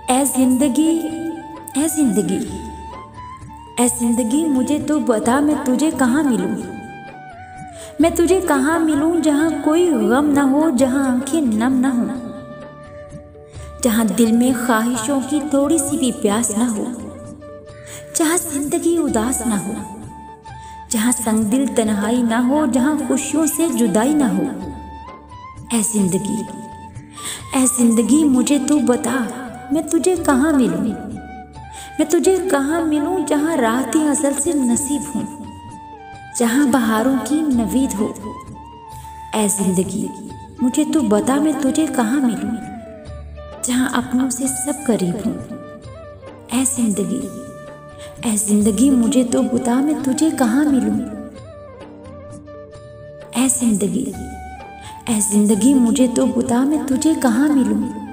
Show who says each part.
Speaker 1: ऐ जिंदगी, ऐ जिंदगी, ऐ जिंदगी मुझे तो बता मैं तुझे कहाँ मिलूं। मैं तुझे कहाँ मिलूं जहाँ कोई गम ना हो, जहाँ आंखें नम ना हो, जहाँ दिल में ख्वाहिशों की थोड़ी सी भी प्यास ना हो, जहाँ जिंदगी उदास ना हो, जहाँ संग दिल तन्हाई ना हो, जहाँ खुशियों से जुदाई ना हो। ऐ जिंदगी, ऐ जिंदगी मुझे तू बता मैं तुझे कहाँ मिलूं। मैं तुझे कहाँ मिलूं जहाँ राहतें अज़ल से नसीब हों, जहाँ बहारों की नवीद हो। ऐ जिंदगी मुझे तू बता मैं तुझे कहाँ मिलूं, जहाँ अपनों से सब करीब हों। ऐ जिंदगी, ऐ जिंदगी मुझे तो बता मैं तुझे कहाँ मिलूं। ऐ जिंदगी, ऐ जिंदगी मुझे तो बता मैं तुझे कहाँ मिलूं।